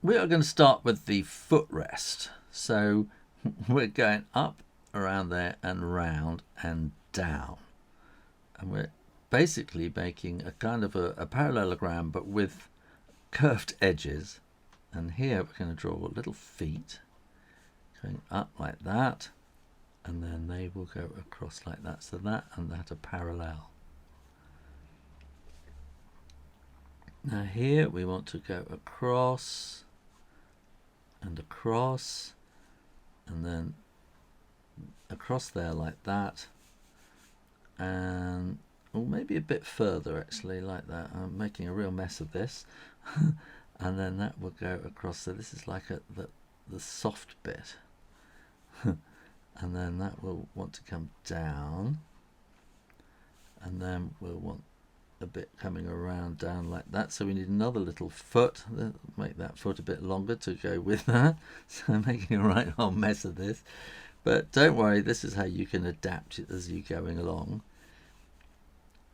we are going to start with the footrest. So we're going up around there and round and down. And we're basically making a kind of a parallelogram, but with curved edges. And here we're going to draw little feet going up like that, and then they will go across like that. So that and that are parallel. Now here we want to go across and across, and then across there like that, and maybe a bit further actually like that. I'm making a real mess of this. And then that will go across. So this is like the soft bit. And then that will want to come down, and then we'll want a bit coming around down like that. So we need another little foot. Make that foot a bit longer to go with that. So I'm making a right whole mess of this, but don't worry, this is how you can adapt it as you're going along.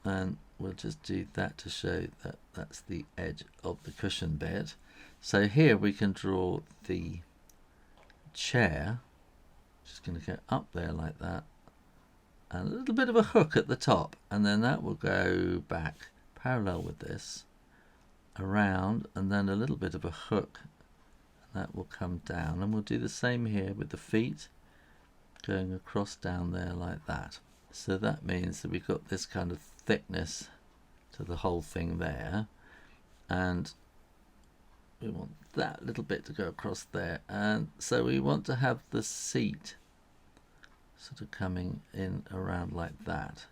And we'll just do that to show that that's the edge of the cushion bit. So here we can draw the chair. Just going to go up there like that, and a little bit of a hook at the top, and then that will go back parallel with this around, and then a little bit of a hook, and that will come down. And we'll do the same here with the feet going across down there like that. So that means that we've got this kind of thickness to the whole thing there, and we want that little bit to go across there. And so we want to have the seat sort of coming in around like that,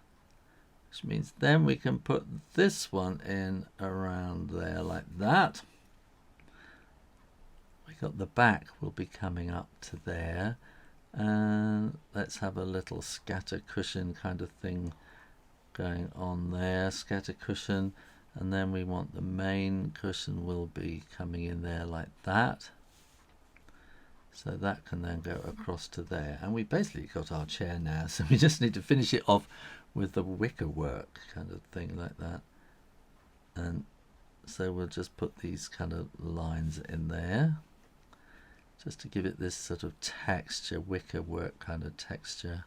which means then we can put this one in around there like that. We got the back will be coming up to there, and let's have a little scatter cushion kind of thing going on there, scatter cushion, and then we want the main cushion will be coming in there like that. So that can then go across to there, and we basically got our chair now, so we just need to finish it off with the wicker work kind of thing like that. And so we'll just put these kind of lines in there just to give it this sort of texture, wicker work kind of texture.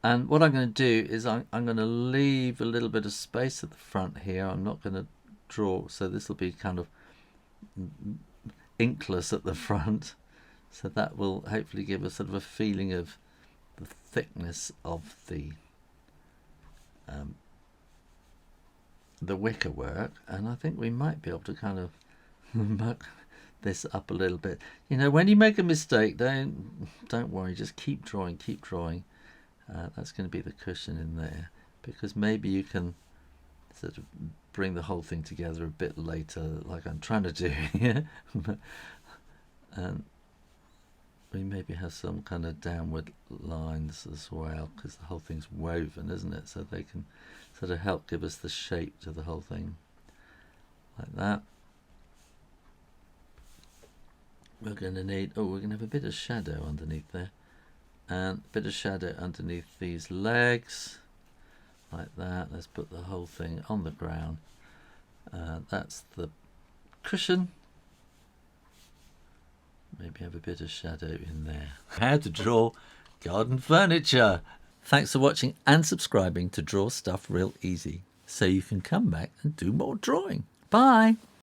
And what I'm going to do is I'm going to leave a little bit of space at the front here. I'm not going to draw, so this will be kind of inkless at the front. So that will hopefully give us sort of a feeling of the thickness of the wicker work. And I think we might be able to kind of muck this up a little bit. You know, when you make a mistake, don't worry, just keep drawing, keep drawing. That's going to be the cushion in there, because maybe you can sort of bring the whole thing together a bit later, like I'm trying to do here. And we maybe have some kind of downward lines as well, because the whole thing's woven, isn't it? So they can sort of help give us the shape to the whole thing, like that. We're going to need, we're going to have a bit of shadow underneath there, and a bit of shadow underneath these legs like that. Let's put the whole thing on the ground. That's the cushion. Maybe have a bit of shadow in there. How to draw garden furniture. Thanks for watching and subscribing to Draw Stuff Real Easy, so you can come back and do more drawing. Bye.